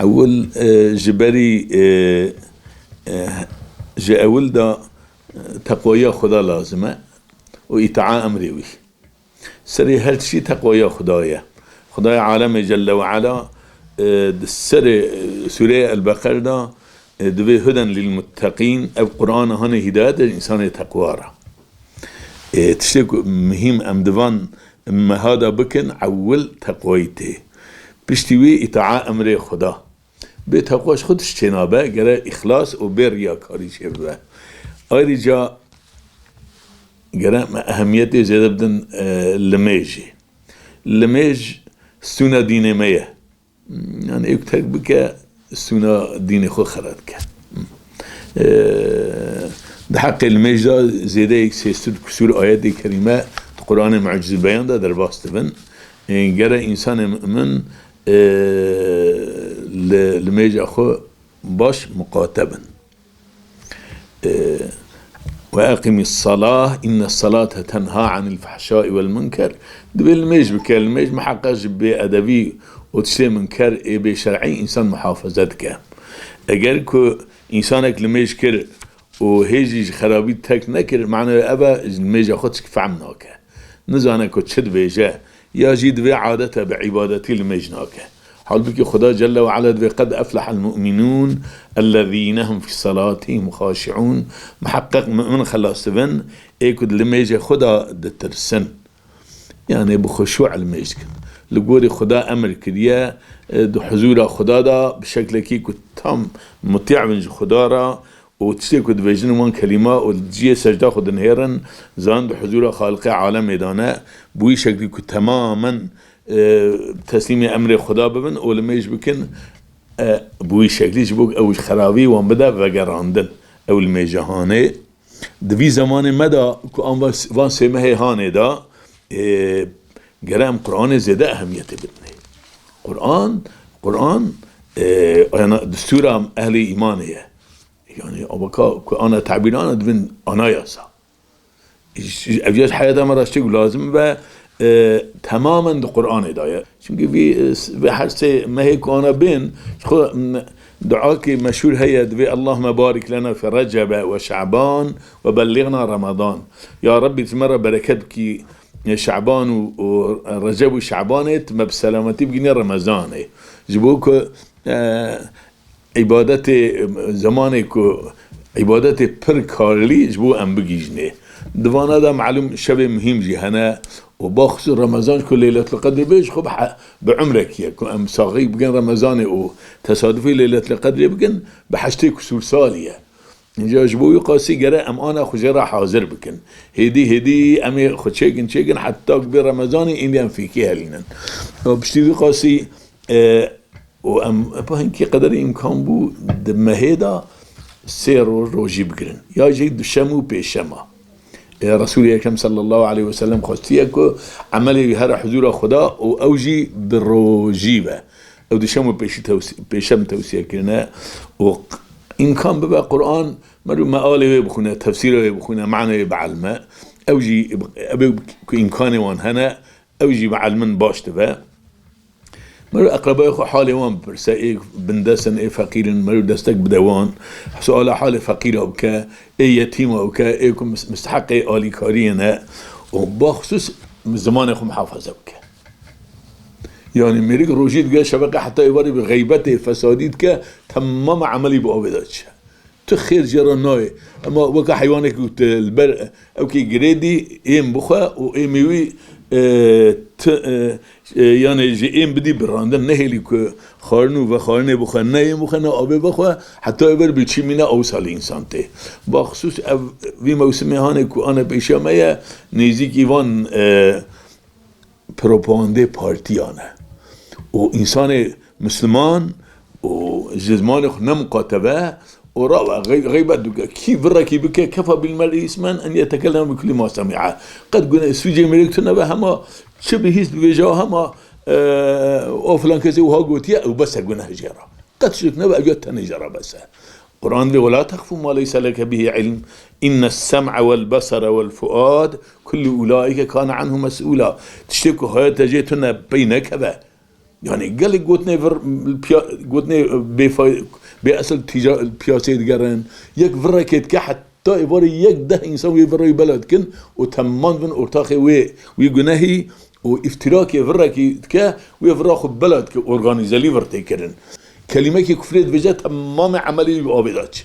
اول جبري جاء ولدا تقويا خدا لازمه وإطاعة أمري سري هل شي تقويا خدايا عالم جل وعلا سر سورة البقرة دا دوي هدى للمتقين أو قرآن هاني هداية الإنسان تقوارا تشتك مهم أمدوان ما هذا بكن عول تقويته بشتوي إطاعة أمر خدا بتقواش خودش تنابه جرى إخلاص وبريا كاري شبه آيري جا جرى أهميته زيادة بدن لميج سونا دين ميه يعني يكتر بك سونا دين خو خرد كه ده حق الميج دا زيادة سيستر كسور آيات كريمة القرآن معجز البيان ده در باستبن جرى إنسان من لميج أخو باش مقاتبا وأقم الصلاة إن الصلاة تنهى عن الفحشاء والمنكر دبل الميج بكلميج محقق بأدبي وتشتري منكر بشرعي إنسان محافظتك أجر كو إنسانك لميج كر وهيجي خرابي تك نكر معنى أبا الميج أخذك فعمناك نزانك وتشد بيجا يا جيد بعادته بعبادتي الميجناك حال بك خدا جل وعلا قد أفلح المؤمنون الذين هم في صلاتهم خاشعون محقق من خلاص بن ايكد لميجي خدا دترسن يعني بخشوع الميجك لقوري خدا أمر كريا دو حضور خدا دا بشكل كي كنت تام مطيع من خدا را وتشتي كد بيجن وان كلمة والجيه سجدة خد نهيرن زان دو حضور خالق عالم ميدانه بوي شكل كنت تماما تسليم أمر خدا ببن ولما يجبكن بوي شكلي جبوك أو خرابي وان بدا وقراندن أو الميجهاني دوي زمان مدى كو وان سيمه هاني دا قرام قرآن زيادة أهمية بدني قرآن أنا دستور أهل إيمانية يعني أبقى كو أنا تعبيران دبن أنا ياسا أفجاز حياة مرة اشتغل لازم با تماما دو قرآن داية چونكي في حرسي ما هيك أنا بين دعاك مشهور هي دبي اللهم بارك لنا في رجب وشعبان وبلغنا رمضان يا ربي تمر بركتك شعبان ورجب وشعبان ما بسلامتي بجني رمضان جبوك عبادتي زمانك عبادتي بركارلي جبو أم بجيجني دوانا دا معلوم شبه مهم جهنا وباخص رمضان كل ليلة القدر بيش خب بعمرك يكون أم صاغي بجن رمضان وتصادفي ليلة القدر بجن بحشتي كسور سالية إنجا جبوي قاسي جرا أم أنا خجرا حاضر بكن هدي أمي خدشيكن حتى كبير رمضان إني أم فيكي هلينا وبشتي قاسي وأم بهنكي قدر إمكان بو دمهيدا سير روجي بكرن يا جيد شمو بيشما رسول الله صلى الله عليه وسلم خاصيكو عملي هر حضور خدا وأوجي بالروجيبة أو دشمو بيشم توسية كنا وإن كان ببقى قرآن مرو مقاله بخونه تفسيره بخونه معنى بعلمه أوجي إن كان وان هنا أوجي بعلمن باش تبا مرو أقربائي خو حالي وان برسائي بندسن إيه فقير مرو دستك بدوان سؤال حالي فقير أو كا إيه يتيم أو كا إيه مستحق إيه آلي كارينا وبخصوص زمان خو محافظة بك يعني مريك روجيد قال شبكة حتى يباري بغيبته فساديد كا تمام عملي بأبداتش تخير جراناي أما وكا حيوانك البرق أو كي جريدي إيم بخوا وإيم يوي يعني جئين بدي براندن نهيلي كو خارنو و خارنه بخوا نهيم بخوا نآبه بخوا حتى يبر بيچي منا أوصال إنسان ته بخصوص في موسمي هانه كو أنا بيشامه نيزيك إيوان پروپاگانده پارتیانه و انسان مسلمان و جزمان نمقاتبه و را غيبت دوكا كي بركي بك كفى بالمرء اسما ان يتكلم بكل ما سمعه قد قلنا سوجي ملكتنا بهما شبهيز بوجهه هما فلان كذا وها قلت يا وبس قلنا هجره قد شفنا بقى جت نجره بس قرآن ولا تخف ما ليس لك به علم إن السمع والبصر والفؤاد كل أولئك كان عنه مسؤولا تشتكوا هاي تجيتنا بينك با يعني قال لك قوتني قوتني بأصل البياسة جران يك فرا كيت حتى يبري يك ده إنسان يبري بلد كن وتمان من أرتاخي ويجناهي وافتراكي فرا كا ويفرا خد بلد كأورغانيزالي فرتي كرن كلمة كفريت بجد تمام عملي بأبداتش